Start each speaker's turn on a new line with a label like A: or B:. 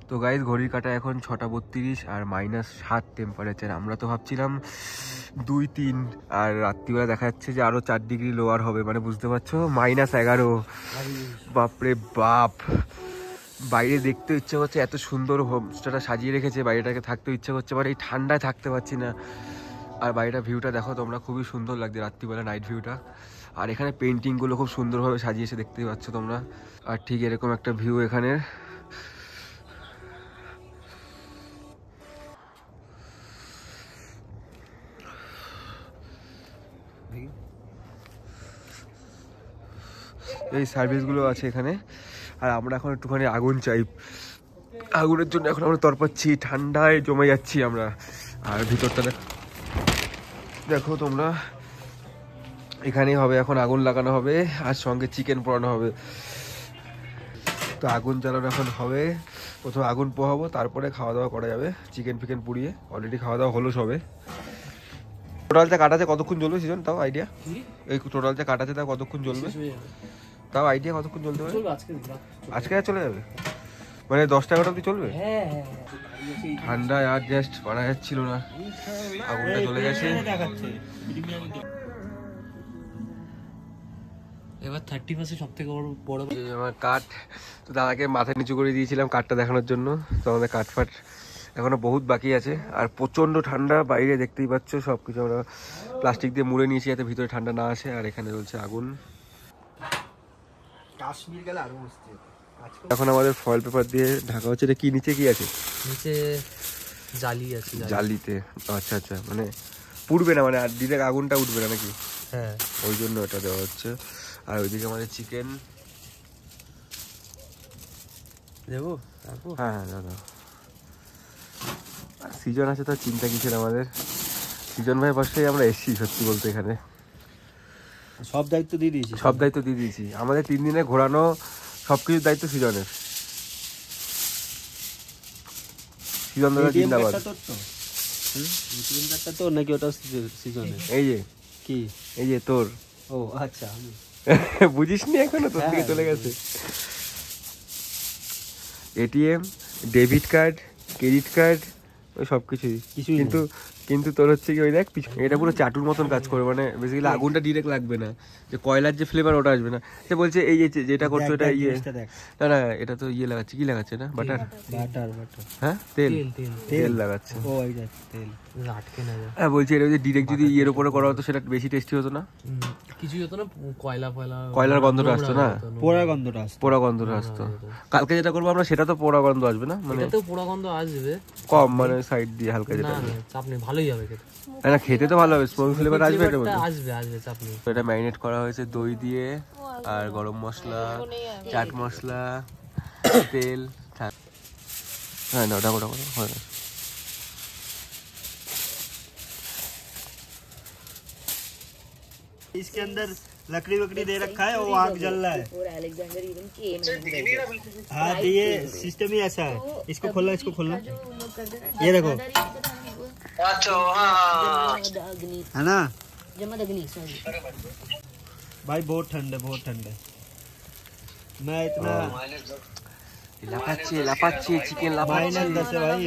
A: তো গাইজ ঘড়ির কাটা এখন 6:32 আর -7 টেম্পারেচার। আমরা তো ভাবছিলাম 2-3, আর রাত্রিবেলা দেখা যাচ্ছে যে আরো 4 ডিগ্রি লোয়ার হবে, মানে বুঝতে পারছো -11। বাপরে বাপ, বাইরে দেখতে ইচ্ছে করছে, এত সুন্দর হোমস্টেটা সাজিয়ে রেখেছে, বাইরেটাকে থাকতে ইচ্ছে করছে, বাট এই ঠান্ডায় থাকতে পারছি না। আর বাইরেটা ভিউটা দেখো তোমরা, খুবই সুন্দর লাগছে রাত্রিবেলা নাইট ভিউটা। আর এখানে পেন্টিংগুলো খুব সুন্দরভাবে সাজিয়েছে, দেখতেই পাচ্ছ তোমরা। আর ঠিক এরকম একটা ভিউ এখানে। এই সার্ভিসগুলো আছে এখানে। আর আমরা এখন একটুখানি আগুন চাই, আগুনের জন্য এখন আমরা তরপাচ্ছি, ঠান্ডায় জমে যাচ্ছি আমরা। আর ভিতরটা দেখো তোমরা, এখানেই হবে এখন, আগুন লাগানো হবে আর সঙ্গে চিকেন পোড়ানো হবে। তো আগুন জ্বালানো এখন হবে, প্রথমে আগুন পোহাবো, তারপরে খাওয়া দাওয়া করা যাবে চিকেন ফিকেন পুড়িয়ে। অলরেডি খাওয়া দাওয়া হলো সবে। টোটালটা কাটাতে কতক্ষণ জ্বলবে সিজন, তাও আইডিয়া? এই টোটালটা কাটাতে তাও কতক্ষণ জ্বলবে, তাও আইডিয়া কতক্ষণ জ্বলতে পারে? আজকে চলে যাবে, মানে 10-11 অবধি চলবে? ঠান্ডায় আর জাস্ট পারা যাচ্ছিল না, আগুনটা চলে গেছে।
B: এবার 30% সব থেকে বড়
A: আমার কাঠ, তো দাদাকে মাথায় নিচু করে দিয়েছিলাম কাঠটা দেখানোর জন্য। তো আমাদের কাঠ ফাট এখনো বহুত বাকি আছে। আর প্রচন্ড ঠান্ডা বাইরে, দেখতেই পাচ্ছ সবকিছু আমরা প্লাস্টিক দিয়ে মুড়ে নিয়েছি যাতে ভিতরে ঠান্ডা না আসে। আর এখানে চলছে আগুন।
C: কাশ্মীর গেলে আরো বসছে।
A: এখন আমাদের ফয়েল পেপার দিয়ে ঢাকা হচ্ছে। এটা কি নিচে কি আছে?
B: নিচে জালি আছে।
A: জালিতে, আচ্ছা আচ্ছা, মানে পুড়বে না, মানে আর ডিরেক্ট আগুনটা উঠবে না নাকি?
B: হ্যাঁ,
A: ওই জন্য এটা দেওয়া হচ্ছে। আর ওইদিকে আমাদের চিকেন
B: দেবো।
A: হ্যাঁ হ্যাঁ দাদা, সিজন আছে, তার চিন্তা কিসের আমাদের। সিজন ভাই পাশেই আমরা এসছি সত্যি বলতে, এখানে
C: সব দায়িত্ব দিয়ে দিয়েছি,
A: সব দায়িত্ব দিয়ে দিয়েছি। আমাদের 3 দিনে ঘোরানো সবকিছুর দায়িত্ব সিজনের। সিজন দাদা জিন্দাবাদ।
C: তো নাকি ওটা সিজনে?
A: এই যে
C: কি,
A: এই যে তোর,
C: ও আচ্ছা,
A: বুঝিসনি এখনো, তোর দিকে চলে গেছে। ATM, debit card, credit card, ওই সব কিছুই। কিন্তু তোর হচ্ছে কি, ওই দেখ এটা পুরো চাটুর মতন কাজ করে, মানে বেসিক্যালি আগুনটা ডিরেক্ট লাগবে না, যে কয়লার যে ফ্লেভার ওটা আসবে না। সে বলছে এই যে যেটা করছো এটা ইয়ে, না না এটা তো ইয়ে লাগাচ্ছে, কি লাগাচ্ছে না, বাটার, হ্যাঁ তেল লাগাচ্ছে।
C: ও এই যে তেল
B: আটকে না যায়।
A: হ্যাঁ বলছি এটা যদি ডিরেক্ট যদি ইয়ের উপরে করা হতো সেটা বেশি টেস্টি হতো না?
B: কিছুই হতো না,
A: কয়লার গন্ধটা আসতো না,
C: পোড়া গন্ধটা
A: আসতো। কালকে যেটা করবো আমরা সেটা তো পোড়া গন্ধ আসবে না, মানে
B: তো পোড়া গন্ধ আসবে
A: কম, মানে সাইড দিয়ে হালকা যেটা।
B: না চাপ নেই, ভালোই হবে খেতে।
A: না খেতে তো ভালো হবে, স্মোক ফ্লেভার আসবে এটা বলতে।
B: আসবে চাপ নেই।
A: এটা ম্যারিনেট করা হয়েছে দই দিয়ে, আর গরম মশলা, চাট মশলা, তেল। হ্যাঁ না ওটা হয় না।
C: इसके अंदर लकड़ी वकड़ी दे रखा है, वो आग जल रहा है। हाँ ये सिस्टम ही ऐसा है। इसको खोलना, इसको खोलना, ये देखो है ना भाई, बहुत ठंडा, बहुत ठंडा। मैं इतना
A: লাফাচ্ছে চিকেন লাফাচ্ছে
C: -10 है भाई।